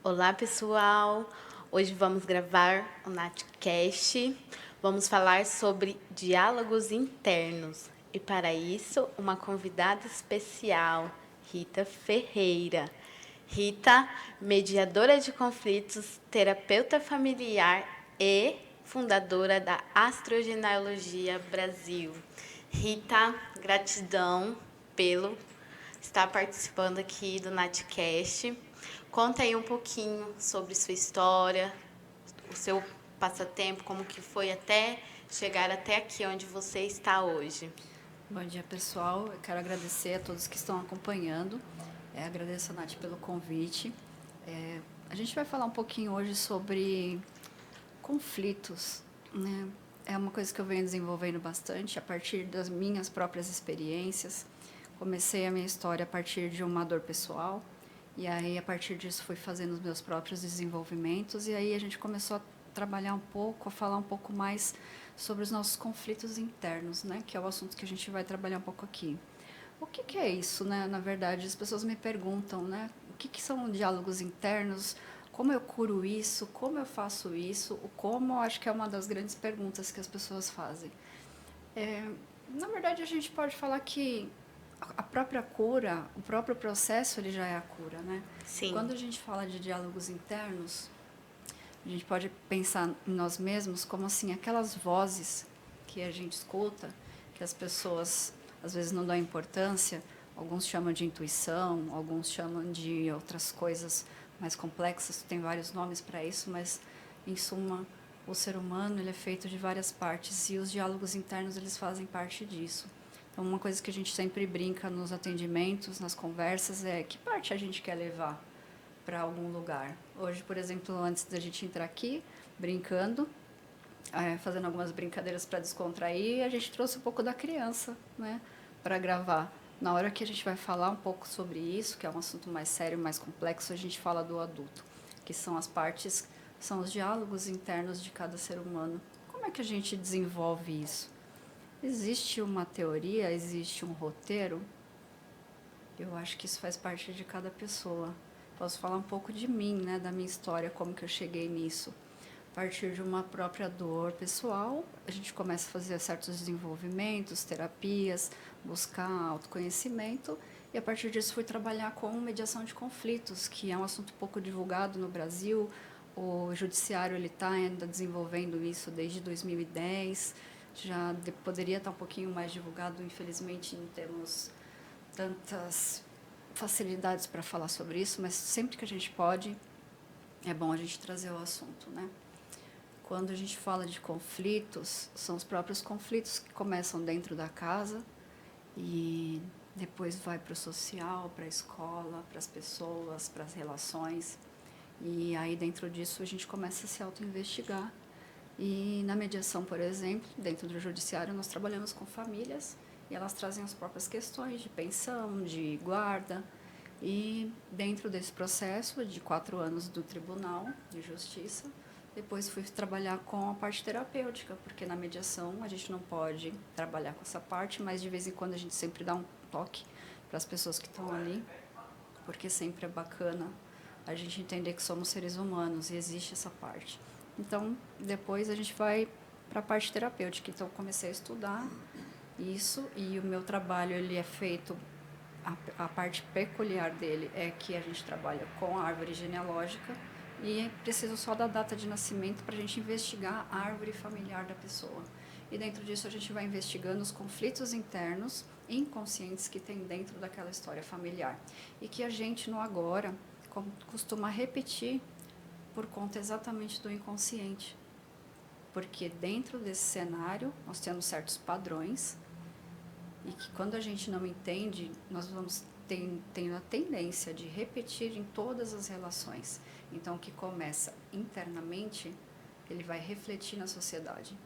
Olá, pessoal! Hoje vamos gravar o NatCast. Vamos falar sobre diálogos internos. E para isso, uma convidada especial, Rita Ferreira. Rita, mediadora de conflitos, terapeuta familiar e fundadora da Astrogenealogia Brasil. Rita, gratidão pelo estar participando aqui do NatCast. Conta aí um pouquinho sobre sua história, o seu passatempo, como que foi até chegar até aqui onde você está hoje. Bom dia, pessoal. Eu quero agradecer a todos que estão acompanhando. Agradeço a Nath pelo convite. A gente vai falar um pouquinho hoje sobre conflitos, né? É uma coisa que eu venho desenvolvendo bastante a partir das minhas próprias experiências. Comecei a minha história a partir de uma dor pessoal, e aí a partir disso fui fazendo os meus próprios desenvolvimentos, e aí a gente começou a trabalhar um pouco, a falar um pouco mais sobre os nossos conflitos internos, né? Que é o assunto que a gente vai trabalhar um pouco aqui. O que é isso, né? Na verdade, as pessoas me perguntam, né? O que são diálogos internos? Como eu curo isso? Como eu faço isso? O como, acho que é uma das grandes perguntas que as pessoas fazem. É, Na verdade, a gente pode falar que a própria cura, o próprio processo, ele já é a cura, né? Sim, Quando a gente fala de diálogos internos, a gente pode pensar em nós mesmos como assim, aquelas vozes que a gente escuta, que as pessoas às vezes não dão importância, alguns chamam de intuição, alguns chamam de outras coisas mais complexas, tem vários nomes para isso, mas em suma, o ser humano ele é feito de várias partes e os diálogos internos eles fazem parte disso. Então, uma coisa que a gente sempre brinca nos atendimentos, nas conversas, é que parte a gente quer levar para algum lugar. Hoje, por exemplo, antes da gente entrar aqui, brincando, fazendo algumas brincadeiras para descontrair, a gente trouxe um pouco da criança, né, para gravar. Na hora que a gente vai falar um pouco sobre isso, que é um assunto mais sério, mais complexo, a gente fala do adulto, que são as partes, são os diálogos internos de cada ser humano. Como é que a gente desenvolve isso? Existe uma teoria, existe um roteiro? Eu acho que isso faz parte de cada pessoa. Posso falar um pouco de mim, né, da minha história, como que eu cheguei nisso. A partir de uma própria dor pessoal, a gente começa a fazer certos desenvolvimentos, terapias, buscar autoconhecimento, e a partir disso fui trabalhar com mediação de conflitos, que é um assunto pouco divulgado no Brasil. O judiciário ele está ainda desenvolvendo isso desde 2010. Poderia estar um pouquinho mais divulgado, infelizmente não temos tantas facilidades para falar sobre isso, mas sempre que a gente pode, é bom a gente trazer o assunto, né? Quando a gente fala de conflitos, são os próprios conflitos que começam dentro da casa e depois vai para o social, para a escola, para as pessoas, para as relações. E aí dentro disso a gente começa a se auto-investigar. E na mediação, por exemplo, dentro do judiciário, nós trabalhamos com famílias e elas trazem as próprias questões de pensão, de guarda. E dentro desse processo de 4 anos do Tribunal de Justiça, depois fui trabalhar com a parte terapêutica, porque na mediação a gente não pode trabalhar com essa parte, mas de vez em quando a gente sempre dá um toque para as pessoas que estão ali, porque sempre é bacana a gente entender que somos seres humanos e existe essa parte. Então, depois a gente vai para a parte terapêutica. Então, eu comecei a estudar isso e o meu trabalho ele é feito a parte peculiar dele é que a gente trabalha com a árvore genealógica e precisa só da data de nascimento para a gente investigar a árvore familiar da pessoa. E dentro disso a gente vai investigando os conflitos internos e inconscientes que tem dentro daquela história familiar. E que a gente no agora costuma repetir por conta exatamente do inconsciente. Porque dentro desse cenário nós temos certos padrões e que quando a gente não entende, nós vamos tendo a tendência de repetir em todas as relações. Então, o que começa internamente, ele vai refletir na sociedade.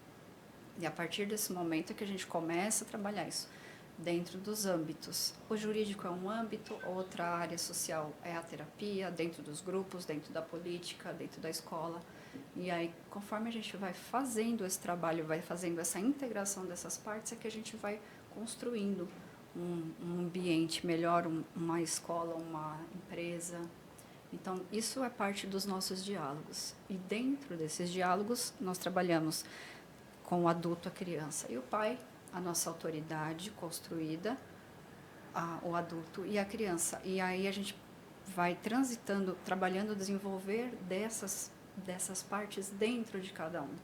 E a partir desse momento é que a gente começa a trabalhar isso dentro dos âmbitos. O jurídico é um âmbito, outra área social é a terapia, dentro dos grupos, dentro da política, dentro da escola. E aí, conforme a gente vai fazendo esse trabalho, vai fazendo essa integração dessas partes, é que a gente vai construindo um ambiente melhor, uma escola, uma empresa. Então, isso é parte dos nossos diálogos. E dentro desses diálogos, nós trabalhamos com o adulto, a criança e o pai, a nossa autoridade construída, o adulto e a criança. E aí a gente vai transitando, trabalhando, desenvolver dessas partes dentro de cada um.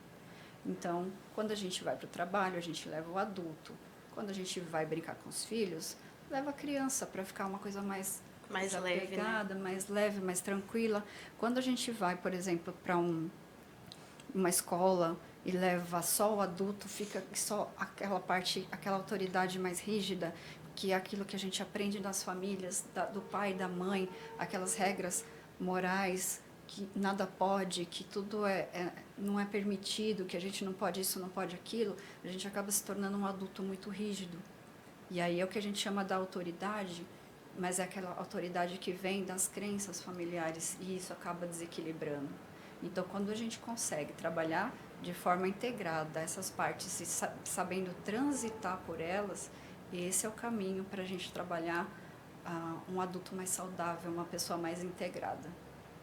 Então, quando a gente vai para o trabalho, a gente leva o adulto. Quando a gente vai brincar com os filhos, leva a criança para ficar uma coisa mais leve, né? mais leve, mais tranquila. Quando a gente vai, por exemplo, para uma escola e leva só o adulto, fica só aquela parte, aquela autoridade mais rígida, que é aquilo que a gente aprende nas famílias, do pai e da mãe, aquelas regras morais, que nada pode, que tudo não é permitido, que a gente não pode isso, não pode aquilo, a gente acaba se tornando um adulto muito rígido. E aí é o que a gente chama da autoridade, mas é aquela autoridade que vem das crenças familiares, e isso acaba desequilibrando. Então, quando a gente consegue trabalhar de forma integrada essas partes e sabendo transitar por elas, esse é o caminho para a gente trabalhar um adulto mais saudável, uma pessoa mais integrada.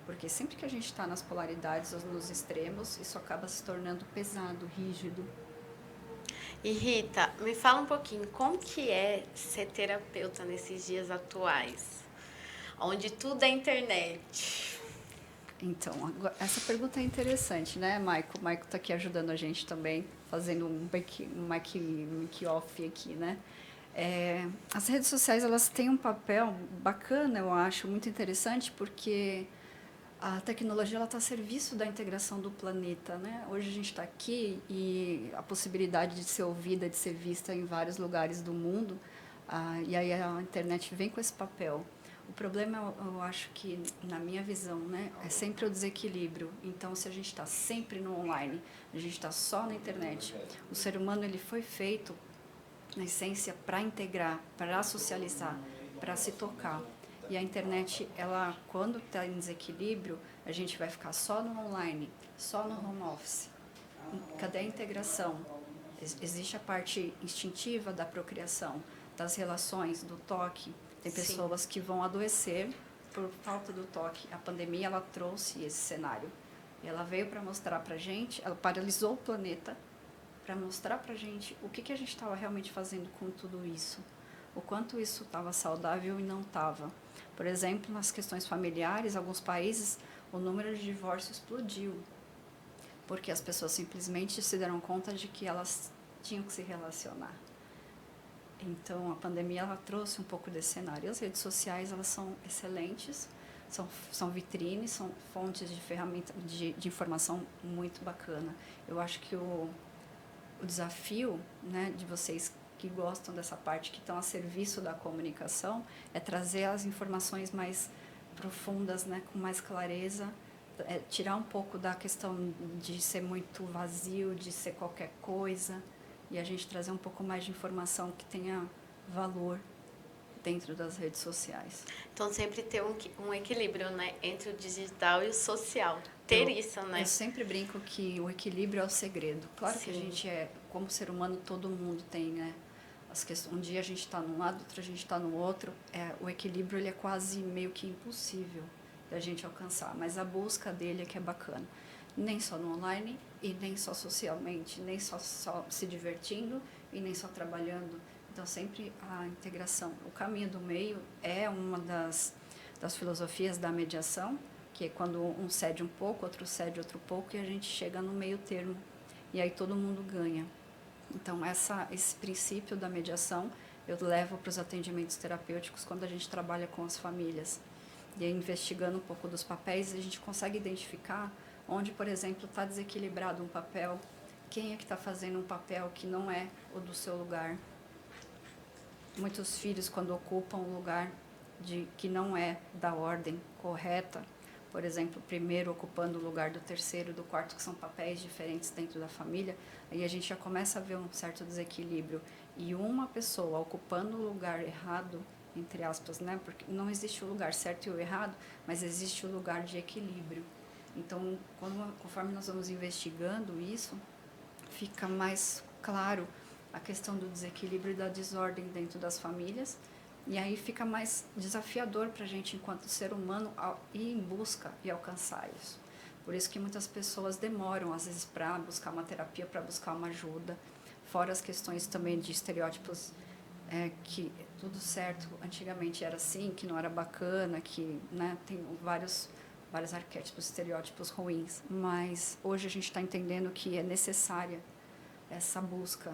Porque sempre que a gente está nas polaridades ou nos extremos, isso acaba se tornando pesado, rígido. E Rita, me fala um pouquinho, como que é ser terapeuta nesses dias atuais, onde tudo é internet? Então, essa pergunta é interessante, né, Maico? O Maico está aqui ajudando a gente também, fazendo um make-off aqui, né? As redes sociais, elas têm um papel bacana, eu acho, muito interessante, porque a tecnologia está a serviço da integração do planeta, né? Hoje a gente está aqui e a possibilidade de ser ouvida, de ser vista em vários lugares do mundo, e aí a internet vem com esse papel. O problema, eu acho que, na minha visão, né, é sempre o desequilíbrio. Então, se a gente está sempre no online, a gente está só na internet, o ser humano ele foi feito, na essência, para integrar, para socializar, para se tocar. E a internet, ela, quando está em desequilíbrio, a gente vai ficar só no online, só no home office. Cadê a integração? Existe a parte instintiva da procriação, das relações, do toque. Tem pessoas que vão adoecer por falta do toque. A pandemia, ela trouxe esse cenário. E ela veio para mostrar para a gente, ela paralisou o planeta para mostrar para a gente o que a gente estava realmente fazendo com tudo isso. O quanto isso estava saudável e não estava. Por exemplo, nas questões familiares, alguns países, o número de divórcios explodiu, porque as pessoas simplesmente se deram conta de que elas tinham que se relacionar. Então, a pandemia, ela trouxe um pouco desse cenário. E as redes sociais, elas são excelentes, são vitrines, são fontes de ferramenta, de informação muito bacana. Eu acho que o desafio, né, de vocês que gostam dessa parte, que estão a serviço da comunicação, é trazer as informações mais profundas, né, com mais clareza, tirar um pouco da questão de ser muito vazio, de ser qualquer coisa, e a gente trazer um pouco mais de informação que tenha valor dentro das redes sociais. Então, sempre ter um equilíbrio, né, entre o digital e o social. Ter isso, né? Eu sempre brinco que o equilíbrio é o segredo. Claro que a gente como ser humano, todo mundo tem, né? Um dia a gente está num lado, outro a gente está no outro. O equilíbrio, ele é quase meio que impossível da gente alcançar, mas a busca dele é que é bacana. Nem só no online e nem só socialmente, nem só se divertindo e nem só trabalhando. Então, sempre a integração. O caminho do meio é uma das filosofias da mediação, que é quando um cede um pouco, outro cede outro pouco, e a gente chega no meio termo. E aí todo mundo ganha. Então, esse princípio da mediação eu levo para os atendimentos terapêuticos quando a gente trabalha com as famílias. E aí, investigando um pouco dos papéis, a gente consegue identificar onde, por exemplo, está desequilibrado um papel, quem é que está fazendo um papel que não é o do seu lugar. Muitos filhos, quando ocupam um lugar que não é da ordem correta, por exemplo, o primeiro ocupando o lugar do terceiro, do quarto, que são papéis diferentes dentro da família, aí a gente já começa a ver um certo desequilíbrio. E uma pessoa ocupando o lugar errado, entre aspas, né? Porque não existe o lugar certo e o errado, mas existe o lugar de equilíbrio. Então, conforme nós vamos investigando isso, fica mais claro a questão do desequilíbrio e da desordem dentro das famílias, E aí fica mais desafiador para a gente, enquanto ser humano, ir em busca e alcançar isso. Por isso que muitas pessoas demoram, às vezes, para buscar uma terapia, para buscar uma ajuda. Fora as questões também de estereótipos, que tudo certo, antigamente era assim, que não era bacana, que, né, tem vários arquétipos, estereótipos ruins. Mas hoje a gente está entendendo que é necessária essa busca,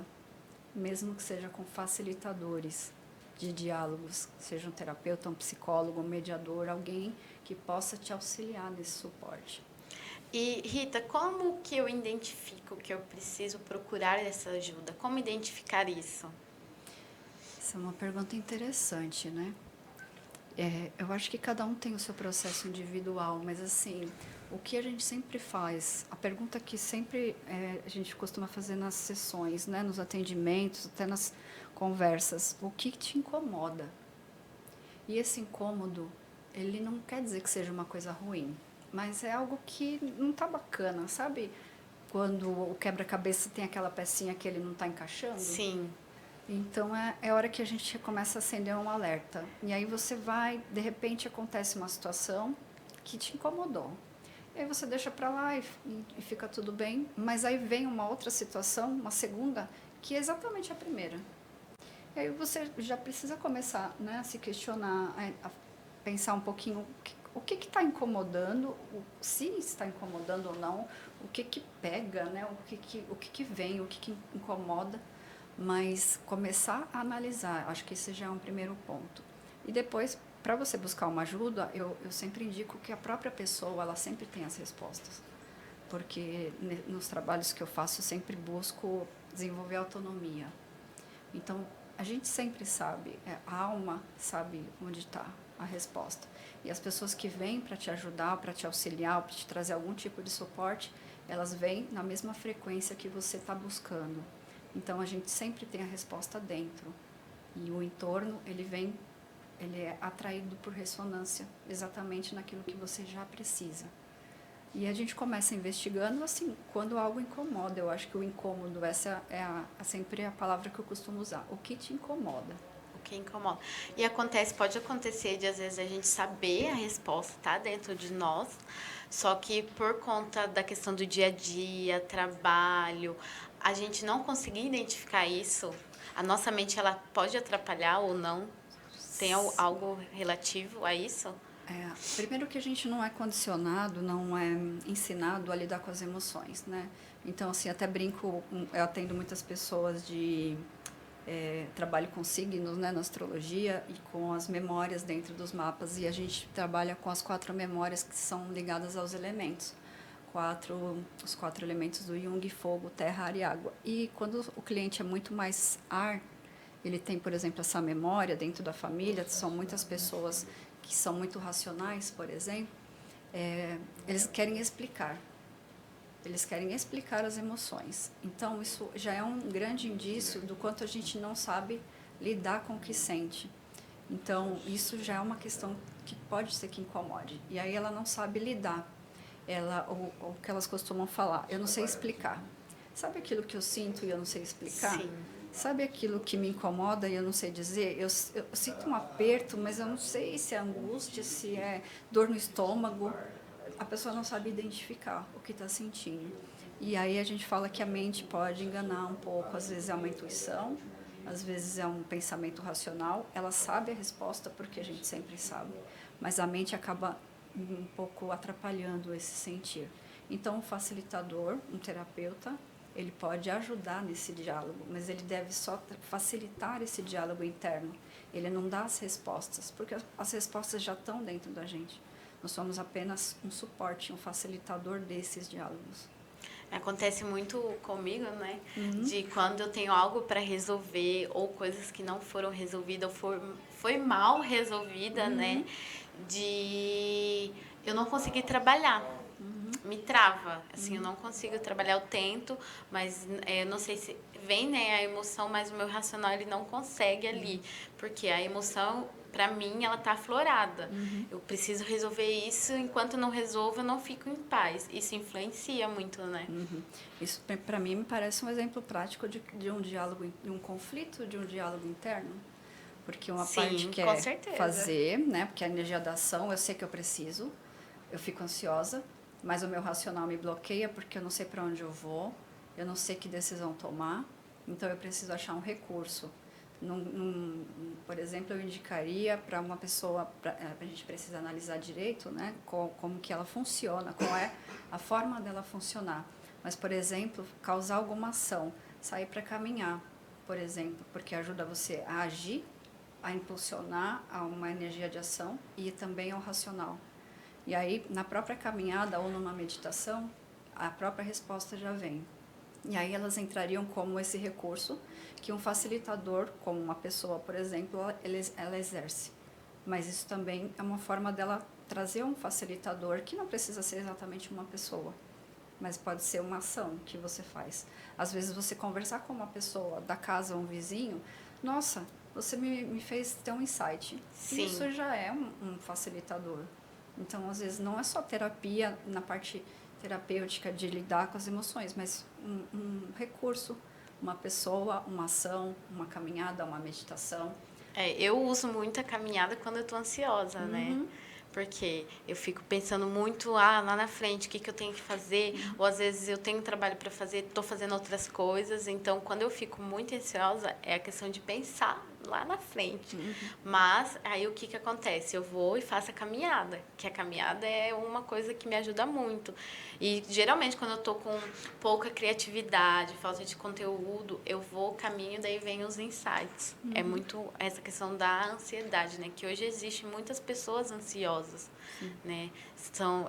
mesmo que seja com facilitadores de diálogos, seja um terapeuta, um psicólogo, um mediador, alguém que possa te auxiliar nesse suporte. E, Rita, como que eu identifico que eu preciso procurar essa ajuda? Como identificar isso? Essa é uma pergunta interessante, né? Eu acho que cada um tem o seu processo individual, mas assim, o que a gente sempre faz, a pergunta que sempre a gente costuma fazer nas sessões, né, nos atendimentos, até nas conversas, o que te incomoda? E esse incômodo, ele não quer dizer que seja uma coisa ruim, mas é algo que não está bacana, sabe? Quando o quebra-cabeça tem aquela pecinha que ele não está encaixando. Sim. Então é hora que a gente começa a acender um alerta. E aí você vai, de repente acontece uma situação que te incomodou. E aí você deixa para lá e fica tudo bem, mas aí vem uma outra situação, uma segunda, que é exatamente a primeira. E aí você já precisa começar, né, a se questionar, a pensar um pouquinho o que está incomodando, se está incomodando ou não, o que pega, né, o que vem, o que incomoda, mas começar a analisar, acho que esse já é um primeiro ponto. E depois, para você buscar uma ajuda, eu sempre indico que a própria pessoa, ela sempre tem as respostas, porque nos trabalhos que eu faço, eu sempre busco desenvolver autonomia. Então, a gente sempre sabe, a alma sabe onde está a resposta. E as pessoas que vêm para te ajudar, para te auxiliar, para te trazer algum tipo de suporte, elas vêm na mesma frequência que você está buscando. Então, a gente sempre tem a resposta dentro. E o entorno, ele é atraído por ressonância, exatamente naquilo que você já precisa. E a gente começa investigando, assim, quando algo incomoda. Eu acho que o incômodo, essa é sempre a palavra que eu costumo usar. O que te incomoda? O que incomoda. E pode acontecer de às vezes a gente saber a resposta, tá dentro de nós, só que por conta da questão do dia a dia, trabalho, a gente não conseguir identificar isso, a nossa mente ela pode atrapalhar ou não? Tem algo relativo a isso? Primeiro que a gente não é condicionado, não é ensinado a lidar com as emoções, né? Então, assim, até brinco, eu atendo muitas pessoas trabalho com signos, né, na astrologia e com as memórias dentro dos mapas, e a gente trabalha com as 4 memórias que são ligadas aos elementos. Os 4 elementos do Jung: fogo, terra, ar e água. E quando o cliente é muito mais ar, ele tem, por exemplo, essa memória dentro da família, são muitas pessoas que são muito racionais, por exemplo, eles querem explicar. Eles querem explicar as emoções. Então, isso já é um grande indício do quanto a gente não sabe lidar com o que sente. Então, isso já é uma questão que pode ser que incomode. E aí ela não sabe lidar. O que elas costumam falar, eu não sei explicar. Sabe aquilo que eu sinto e eu não sei explicar? Sim. Sabe aquilo que me incomoda e eu não sei dizer? Eu sinto um aperto, mas eu não sei se é angústia, se é dor no estômago. A pessoa não sabe identificar o que está sentindo. E aí a gente fala que a mente pode enganar um pouco. Às vezes é uma intuição, às vezes é um pensamento racional. Ela sabe a resposta porque a gente sempre sabe, mas a mente acaba um pouco atrapalhando esse sentir. Então, um facilitador, um terapeuta, ele pode ajudar nesse diálogo, mas ele deve só facilitar esse diálogo interno. Ele não dá as respostas, porque as respostas já estão dentro da gente. Nós somos apenas um suporte, um facilitador desses diálogos. Acontece muito comigo, né? De quando eu tenho algo para resolver ou coisas que não foram resolvidas ou foi mal resolvida, né? De eu não conseguir trabalhar. Me trava, assim, eu não consigo trabalhar, eu tento, mas eu não sei se vem, né, a emoção, mas o meu racional ele não consegue ali, porque a emoção, para mim, ela tá aflorada. Eu preciso resolver isso, enquanto não resolvo, eu não fico em paz. Isso influencia muito, né? Isso, para mim, me parece um exemplo prático de um diálogo, de um conflito, de um diálogo interno. Porque uma Sim, parte com quer certeza. fazer, né? Porque a energia da ação, eu sei que eu preciso, eu fico ansiosa, mas o meu racional me bloqueia porque eu não sei para onde eu vou, eu não sei que decisão tomar, então eu preciso achar um recurso. Por exemplo, eu indicaria para uma pessoa, a gente precisa analisar direito, né, como que ela funciona, qual é a forma dela funcionar. Mas, por exemplo, causar alguma ação, sair para caminhar, por exemplo, porque ajuda você a agir, a impulsionar a uma energia de ação e também ao racional. E aí, na própria caminhada ou numa meditação, a própria resposta já vem. E aí elas entrariam como esse recurso que um facilitador, como uma pessoa, por exemplo, ela exerce. Mas isso também é uma forma dela trazer um facilitador que não precisa ser exatamente uma pessoa, mas pode ser uma ação que você faz. Às vezes você conversar com uma pessoa da casa, um vizinho, nossa, você me fez ter um insight. Sim. Isso já é um facilitador. Então, às vezes, não é só terapia na parte terapêutica de lidar com as emoções, mas um recurso, uma pessoa, uma ação, uma caminhada, uma meditação. Eu uso muito a caminhada quando eu tô ansiosa, né? Porque eu fico pensando muito, lá na frente, o que eu tenho que fazer, ou às vezes eu tenho trabalho para fazer, tô fazendo outras coisas, então quando eu fico muito ansiosa, é a questão de pensar lá na frente. Mas aí o que acontece? Eu vou e faço a caminhada, que a caminhada é uma coisa que me ajuda muito. E geralmente quando eu tô com pouca criatividade, falta de conteúdo, eu vou, caminho, daí vem os insights. É muito essa questão da ansiedade, né? Que hoje existe muitas pessoas ansiosas, né?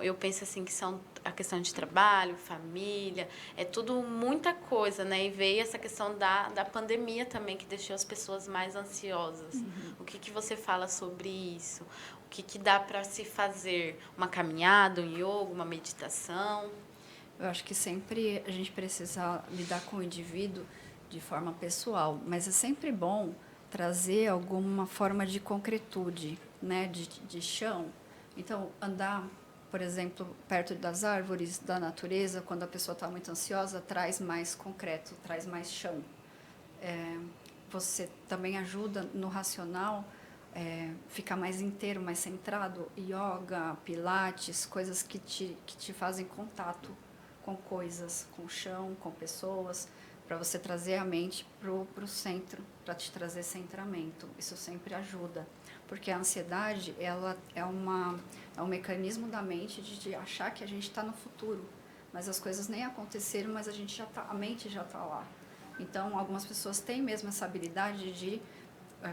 Eu penso assim que são a questão de trabalho, família, é tudo muita coisa, né? E veio essa questão da pandemia também, que deixou as pessoas mais ansiosas. O que você fala sobre isso? O que dá para se fazer? Uma caminhada, um yoga, uma meditação? Eu acho que sempre a gente precisa lidar com o indivíduo de forma pessoal, mas é sempre bom trazer alguma forma de concretude, né, de chão. Então, andar, por exemplo, perto das árvores, da natureza, quando a pessoa está muito ansiosa, traz mais concreto, traz mais chão. Você também ajuda no racional, ficar mais inteiro, mais centrado. Yoga, pilates, coisas que te fazem contato com coisas, com o chão, com pessoas, para você trazer a mente para o centro, para te trazer centramento. Isso sempre ajuda, porque a ansiedade ela é um mecanismo da mente de achar que a gente está no futuro, mas as coisas nem aconteceram, mas a mente já está lá. Então, algumas pessoas têm mesmo essa habilidade de,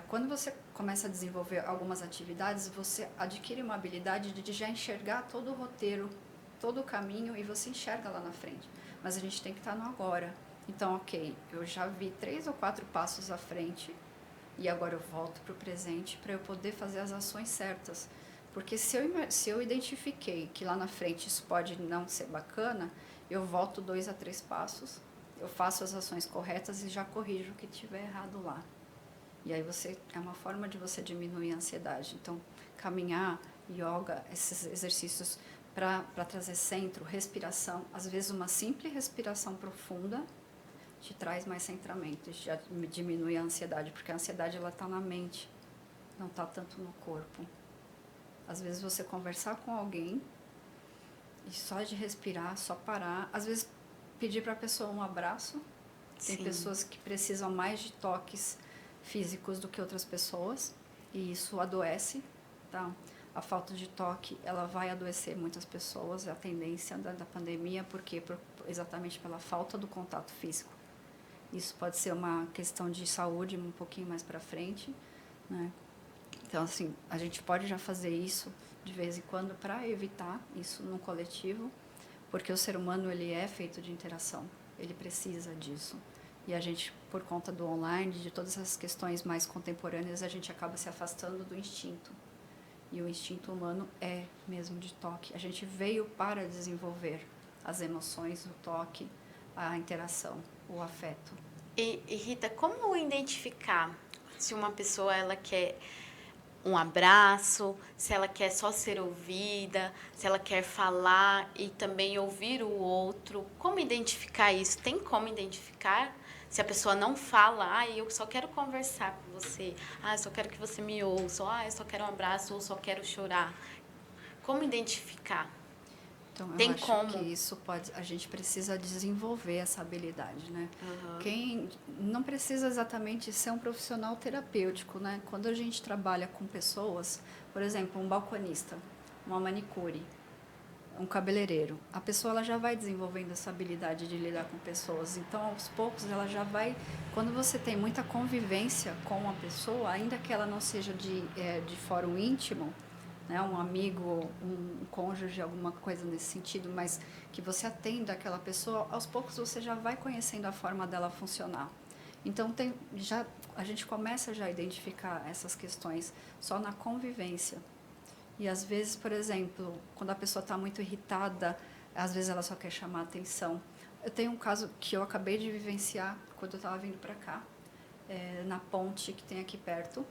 quando você começa a desenvolver algumas atividades, você adquire uma habilidade de já enxergar todo o roteiro, todo o caminho, e você enxerga lá na frente. Mas a gente tem que estar no agora. Então, ok, eu já vi 3 ou 4 passos à frente e agora eu volto para o presente para eu poder fazer as ações certas. Porque se eu identifiquei que lá na frente isso pode não ser bacana, eu volto 2 a 3 passos, eu faço as ações corretas e já corrijo o que tiver errado lá. E aí é uma forma de você diminuir a ansiedade. Então, caminhar, yoga, esses exercícios para trazer centro, respiração, às vezes uma simples respiração profunda te traz mais centramento, já diminui a ansiedade, porque a ansiedade ela está na mente, não está tanto no corpo. Às vezes você conversar com alguém e só de respirar, só parar, às vezes pedir para a pessoa um abraço. Tem pessoas que precisam mais de toques físicos do que outras pessoas e isso adoece, tá? A falta de toque, ela vai adoecer muitas pessoas, é a tendência da pandemia, porque exatamente pela falta do contato físico. Isso pode ser uma questão de saúde um pouquinho mais para frente, né? Então, assim, a gente pode já fazer isso de vez em quando para evitar isso no coletivo, porque o ser humano ele é feito de interação, ele precisa disso. E a gente, por conta do online, de todas essas questões mais contemporâneas, a gente acaba se afastando do instinto. E o instinto humano é mesmo de toque. A gente veio para desenvolver as emoções, o toque, a interação, o afeto. E Rita, como identificar se uma pessoa ela quer um abraço, se ela quer só ser ouvida, se ela quer falar e também ouvir o outro? Como identificar isso? Tem como identificar Se a pessoa não fala, eu só quero conversar com você, eu só quero que você me ouça, ou, eu só quero um abraço, ou só quero chorar. Como identificar? Então, eu Tem acho que como? isso pode, a gente precisa desenvolver essa habilidade, né? Uhum. Quem não precisa exatamente ser um profissional terapêutico, né? Quando a gente trabalha com pessoas, por exemplo, um balconista, uma manicure, um cabeleireiro, a pessoa ela já vai desenvolvendo essa habilidade de lidar com pessoas. Então, aos poucos, ela já vai. Quando você tem muita convivência com uma pessoa, ainda que ela não seja de fórum íntimo, né, um amigo, um cônjuge, alguma coisa nesse sentido, mas que você atenda aquela pessoa, aos poucos você já vai conhecendo a forma dela funcionar. Então a gente começa já a identificar essas questões só na convivência. E às vezes, por exemplo, quando a pessoa está muito irritada, às vezes ela só quer chamar atenção. Eu tenho um caso que eu acabei de vivenciar quando eu estava vindo para cá, na ponte que tem aqui perto.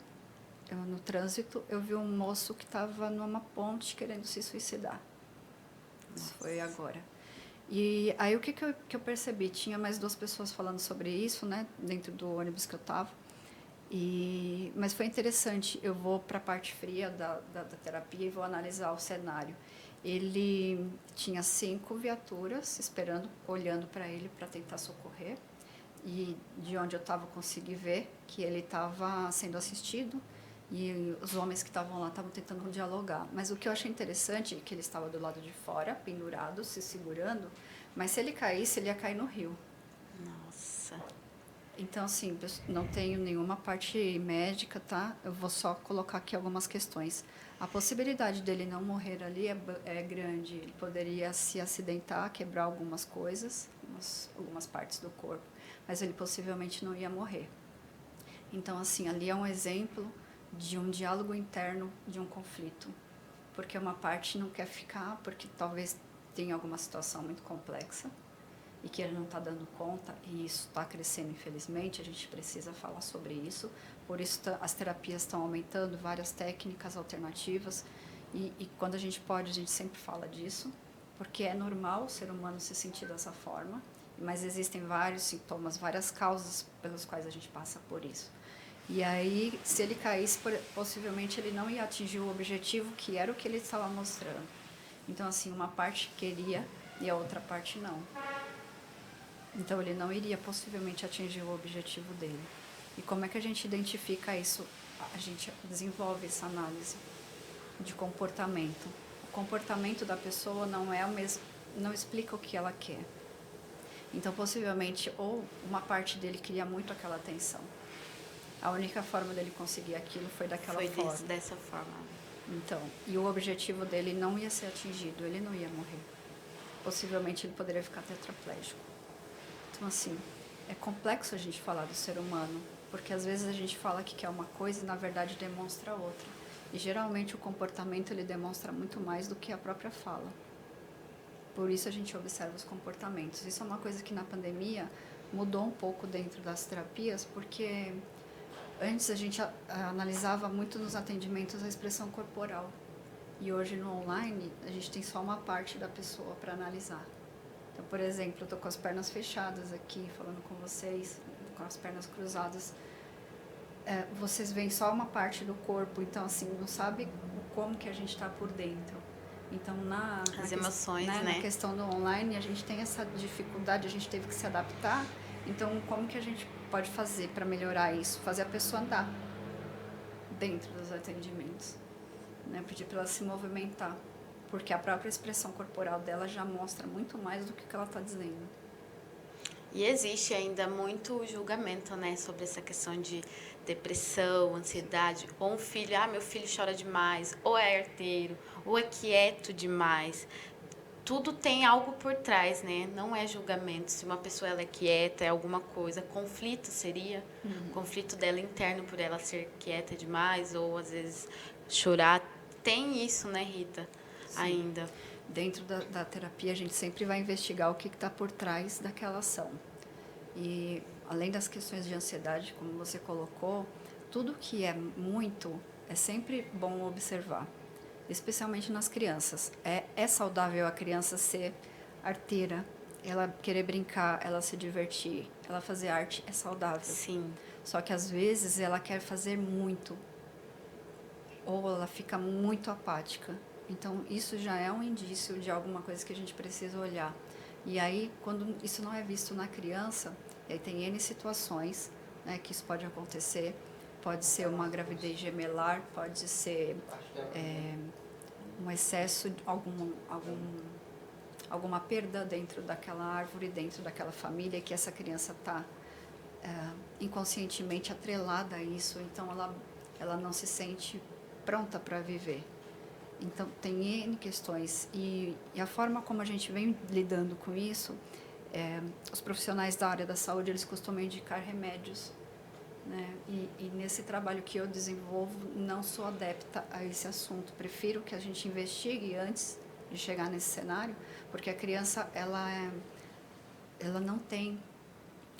No trânsito, eu vi um moço que estava numa ponte querendo se suicidar. Isso foi agora. E aí o que eu percebi? Tinha mais 2 pessoas falando sobre isso, né, dentro do ônibus que eu estava. Mas foi interessante, eu vou para a parte fria da terapia e vou analisar o cenário. Ele tinha 5 viaturas esperando, olhando para ele para tentar socorrer. E de onde eu estava, consegui ver que ele estava sendo assistido e os homens que estavam lá estavam tentando dialogar. Mas o que eu achei interessante é que ele estava do lado de fora, pendurado, se segurando, mas se ele caísse, ele ia cair no rio. Nossa. Então, assim, não tenho nenhuma parte médica, tá? Eu vou só colocar aqui algumas questões. A possibilidade dele não morrer ali é grande. Ele poderia se acidentar, quebrar algumas coisas, algumas partes do corpo, mas ele possivelmente não ia morrer. Então, assim, ali é um exemplo de um diálogo interno de um conflito, porque uma parte não quer ficar, porque talvez tenha alguma situação muito complexa e que ele não está dando conta, e isso está crescendo, infelizmente, a gente precisa falar sobre isso, por isso as terapias estão aumentando, várias técnicas alternativas, e quando a gente pode, a gente sempre fala disso, porque é normal o ser humano se sentir dessa forma, mas existem vários sintomas, várias causas pelas quais a gente passa por isso. E aí, se ele caísse, possivelmente ele não ia atingir o objetivo que era o que ele estava mostrando. Então, assim, uma parte queria e a outra parte não. Então, ele não iria possivelmente atingir o objetivo dele. E como é que a gente identifica isso? A gente desenvolve essa análise de comportamento. O comportamento da pessoa não é o mesmo, não explica o que ela quer. Então, possivelmente, ou uma parte dele queria muito aquela atenção. A única forma dele conseguir aquilo foi daquela forma. Foi dessa forma. Então, e o objetivo dele não ia ser atingido, ele não ia morrer. Possivelmente ele poderia ficar tetraplégico. Então, assim, é complexo a gente falar do ser humano, porque às vezes a gente fala que quer uma coisa e na verdade demonstra outra. E geralmente o comportamento ele demonstra muito mais do que a própria fala. Por isso a gente observa os comportamentos. Isso é uma coisa que na pandemia mudou um pouco dentro das terapias, porque antes a gente analisava muito nos atendimentos a expressão corporal. E hoje no online a gente tem só uma parte da pessoa para analisar. Então, por exemplo, eu estou com as pernas fechadas aqui, falando com vocês, com as pernas cruzadas. Vocês veem só uma parte do corpo, então assim, não sabe como que a gente está por dentro. Então, as emoções, né? Na questão do online, a gente tem essa dificuldade, a gente teve que se adaptar. Então, como que a gente pode fazer para melhorar isso? Fazer a pessoa andar dentro dos atendimentos, né? Pedir para ela se movimentar, porque a própria expressão corporal dela já mostra muito mais do que ela está dizendo. E existe ainda muito julgamento, né, sobre essa questão de depressão, ansiedade, ou um filho, meu filho chora demais, ou é arteiro, ou é quieto demais. Tudo tem algo por trás, né? Não é julgamento. Se uma pessoa ela é quieta, é alguma coisa. Conflito seria conflito dela interno por ela ser quieta demais, ou às vezes chorar. Tem isso, né, Rita? Sim. Ainda. Dentro da terapia, a gente sempre vai investigar o que está por trás daquela ação. E, além das questões de ansiedade, como você colocou, tudo que é muito, é sempre bom observar, especialmente nas crianças. É saudável a criança ser arteira, ela querer brincar, ela se divertir, ela fazer arte é saudável. Sim. Só que às vezes ela quer fazer muito, ou ela fica muito apática. Então isso já é um indício de alguma coisa que a gente precisa olhar. E aí, quando isso não é visto na criança, aí tem N situações, né, que isso pode acontecer. Pode ser uma gravidez gemelar, pode ser um excesso, alguma perda dentro daquela árvore, dentro daquela família, que essa criança está inconscientemente atrelada a isso, então ela não se sente pronta para viver. Então, tem N questões. E a forma como a gente vem lidando com isso, os profissionais da área da saúde, eles costumam indicar remédios, né? E nesse trabalho que eu desenvolvo, não sou adepta a esse assunto. Prefiro que a gente investigue antes de chegar nesse cenário, porque a criança, ela não tem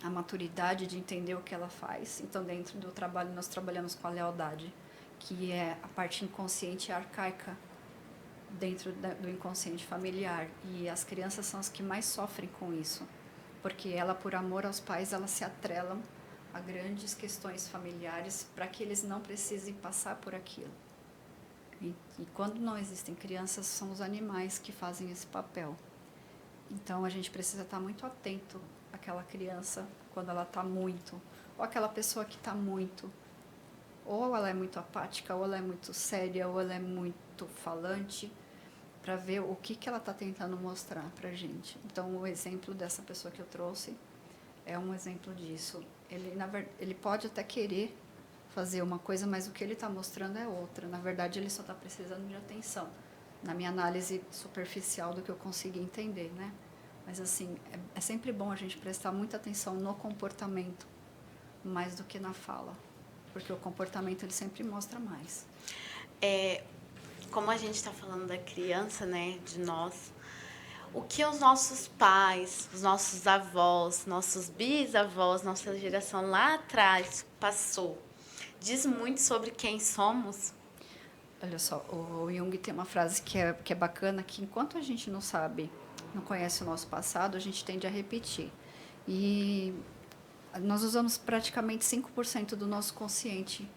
a maturidade de entender o que ela faz. Então, dentro do trabalho, nós trabalhamos com a lealdade, que é a parte inconsciente e arcaica dentro do inconsciente familiar. E as crianças são as que mais sofrem com isso, porque ela, por amor aos pais, elas se atrelam a grandes questões familiares para que eles não precisem passar por aquilo. E quando não existem crianças, são os animais que fazem esse papel. Então, a gente precisa estar muito atento àquela criança quando ela está muito, ou aquela pessoa que está muito, ou ela é muito apática, ou ela é muito séria, ou ela é muito falante, para ver o que ela está tentando mostrar para a gente. Então, o exemplo dessa pessoa que eu trouxe é um exemplo disso. Ele pode até querer fazer uma coisa, mas o que ele está mostrando é outra. Na verdade, ele só está precisando de atenção, na minha análise superficial do que eu consegui entender, né? Mas, assim, é sempre bom a gente prestar muita atenção no comportamento, mais do que na fala, porque o comportamento ele sempre mostra mais. Como a gente está falando da criança, né, de nós, o que os nossos pais, os nossos avós, nossos bisavós, nossa geração lá atrás passou, diz muito sobre quem somos? Olha só, o Jung tem uma frase que é bacana, que enquanto a gente não sabe, não conhece o nosso passado, a gente tende a repetir. E nós usamos praticamente 5% do nosso consciente,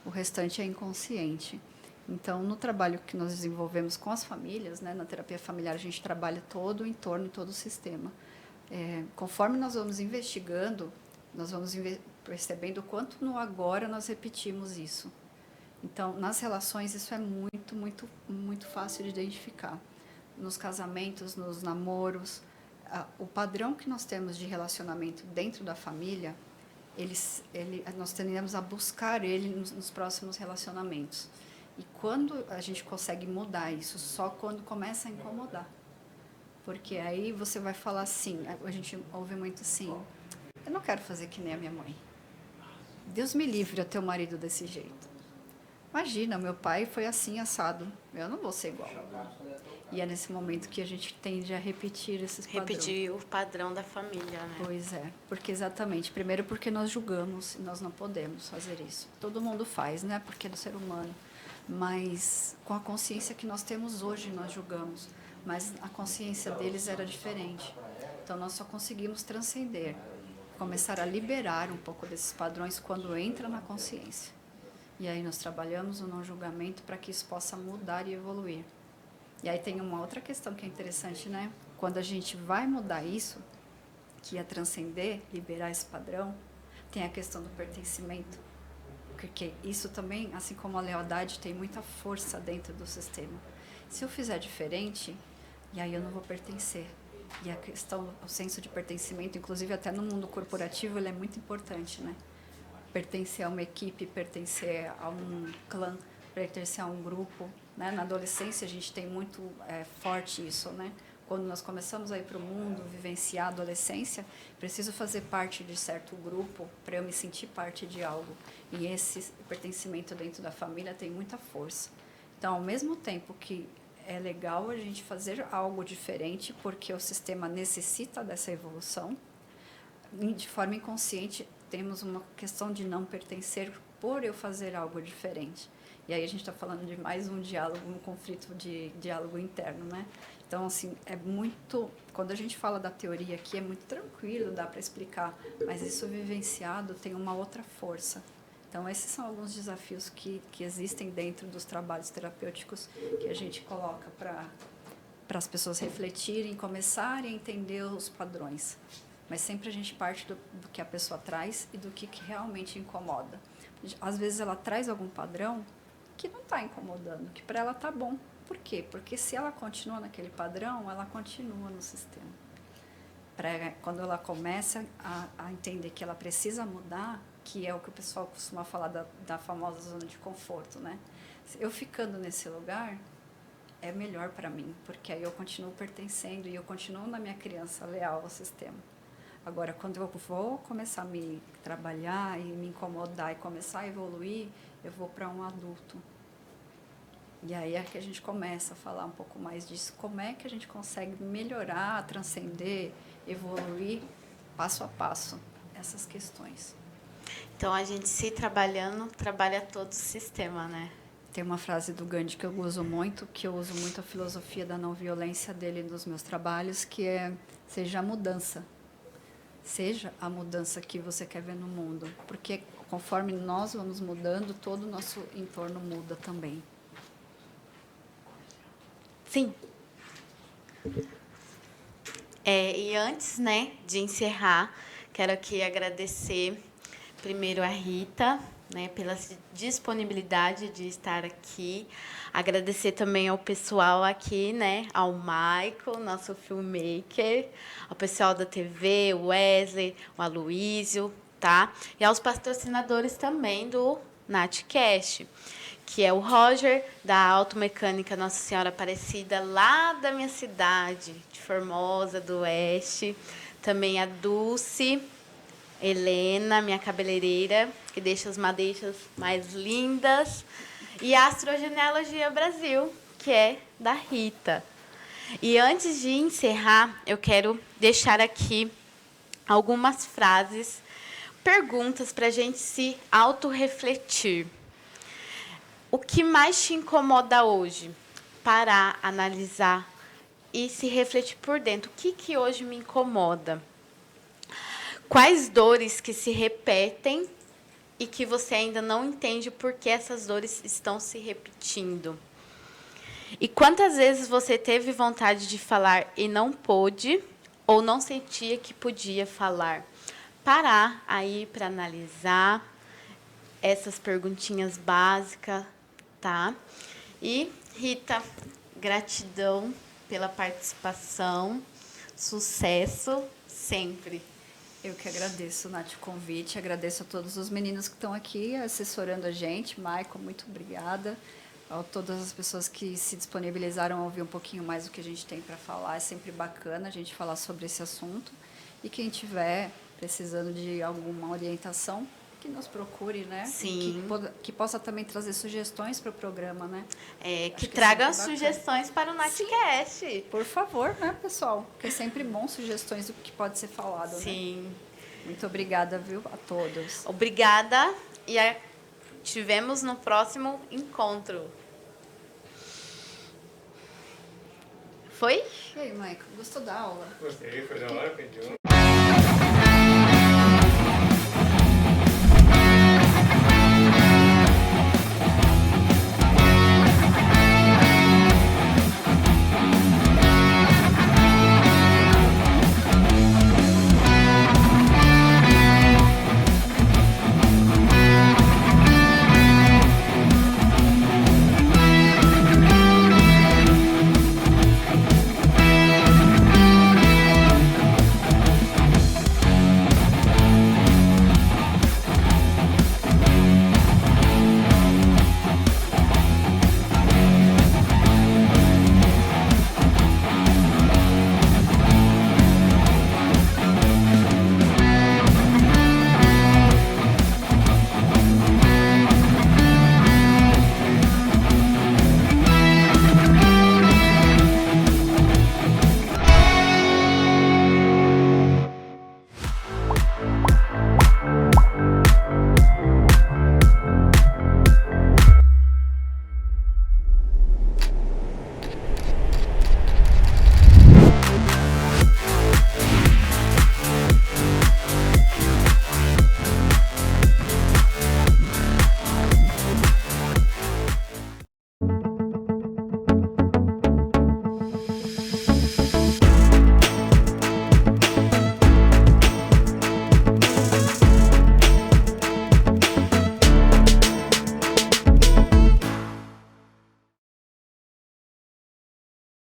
o restante é inconsciente. Então, no trabalho que nós desenvolvemos com as famílias, né, na terapia familiar, a gente trabalha todo o entorno, todo o sistema. Conforme nós vamos investigando, nós vamos percebendo o quanto no agora nós repetimos isso. Então, nas relações, isso é muito, muito, muito fácil de identificar. Nos casamentos, nos namoros, o padrão que nós temos de relacionamento dentro da família, nós tendemos a buscar ele nos próximos relacionamentos. E quando a gente consegue mudar isso, só quando começa a incomodar. Porque aí você vai falar assim, a gente ouve muito assim, eu não quero fazer que nem a minha mãe. Deus me livre a ter um marido desse jeito. Imagina, meu pai foi assim, assado. Eu não vou ser igual. E é nesse momento que a gente tende a repetir esses padrões. Repetir o padrão da família, né? Pois é, porque exatamente. Primeiro porque nós julgamos e nós não podemos fazer isso. Todo mundo faz, né? Porque é do ser humano. Mas com a consciência que nós temos hoje, nós julgamos. Mas a consciência deles era diferente. Então nós só conseguimos transcender, começar a liberar um pouco desses padrões quando entra na consciência. E aí nós trabalhamos o não julgamento para que isso possa mudar e evoluir. E aí tem uma outra questão que é interessante, né? Quando a gente vai mudar isso, que é transcender, liberar esse padrão, tem a questão do pertencimento. Porque isso também, assim como a lealdade, tem muita força dentro do sistema. Se eu fizer diferente, e aí eu não vou pertencer. E a questão, o senso de pertencimento, inclusive até no mundo corporativo, ele é muito importante, né? Pertencer a uma equipe, pertencer a um clã, pertencer a um grupo, né? Na adolescência a gente tem muito forte isso, né? Quando nós começamos a ir para o mundo, vivenciar a adolescência, preciso fazer parte de certo grupo para eu me sentir parte de algo. E esse pertencimento dentro da família tem muita força. Então, ao mesmo tempo que é legal a gente fazer algo diferente, porque o sistema necessita dessa evolução, de forma inconsciente, temos uma questão de não pertencer por eu fazer algo diferente. E aí a gente está falando de mais um diálogo, um conflito de diálogo interno, né? Então, assim, é muito... Quando a gente fala da teoria aqui, é muito tranquilo, dá para explicar, mas isso vivenciado tem uma outra força. Então, esses são alguns desafios que existem dentro dos trabalhos terapêuticos que a gente coloca para as pessoas refletirem, começarem a entender os padrões. Mas sempre a gente parte do que a pessoa traz e do que realmente incomoda. Às vezes ela traz algum padrão que não está incomodando, que para ela está bom. Por quê? Porque se ela continua naquele padrão, ela continua no sistema. Quando ela começa a entender que ela precisa mudar, que é o que o pessoal costuma falar da famosa zona de conforto, né? Eu ficando nesse lugar é melhor para mim, porque aí eu continuo pertencendo e eu continuo na minha criança leal ao sistema. Agora, quando eu vou começar a me trabalhar e me incomodar e começar a evoluir, eu vou para um adulto. E aí é que a gente começa a falar um pouco mais disso. Como é que a gente consegue melhorar, transcender, evoluir, passo a passo, essas questões. Então, a gente se trabalhando, trabalha todo o sistema, né? Tem uma frase do Gandhi que eu uso muito a filosofia da não violência dele nos meus trabalhos, que é: seja a mudança. Seja a mudança que você quer ver no mundo. Porque conforme nós vamos mudando, todo o nosso entorno muda também. Sim. E antes, né, de encerrar, quero aqui agradecer primeiro a Rita, né, pela disponibilidade de estar aqui. Agradecer também ao pessoal aqui, né, ao Michael, nosso filmmaker, ao pessoal da TV, o Wesley, o Aloísio, tá? E aos patrocinadores também do NatCast, que é o Roger, da Automecânica Nossa Senhora Aparecida, lá da minha cidade, de Formosa, do Oeste. Também a Dulce, Helena, minha cabeleireira, que deixa as madeixas mais lindas. E a Astrogenealogia Brasil, que é da Rita. E antes de encerrar, eu quero deixar aqui algumas frases, perguntas para a gente se autorrefletir. O que mais te incomoda hoje? Parar, analisar e se refletir por dentro. O que hoje me incomoda? Quais dores que se repetem e que você ainda não entende por que essas dores estão se repetindo? E quantas vezes você teve vontade de falar e não pôde ou não sentia que podia falar? Parar aí para analisar essas perguntinhas básicas, tá? E, Rita, gratidão pela participação, sucesso sempre. Eu que agradeço, Nath, o convite, agradeço a todos os meninos que estão aqui assessorando a gente. Michael, muito obrigada. A todas as pessoas que se disponibilizaram a ouvir um pouquinho mais do que a gente tem para falar. É sempre bacana a gente falar sobre esse assunto. E quem tiver precisando de alguma orientação, que nos procure, né? Sim. Que possa também trazer sugestões para o programa, né? Que traga sugestões para o NatCast. Sim. Por favor, né, pessoal? Porque é sempre bom sugestões do que pode ser falado, Sim. né? Muito obrigada, viu, a todos. Obrigada e tivemos no próximo encontro. Foi? E aí, Michael, gostou da aula? Gostei, foi da hora, pediu.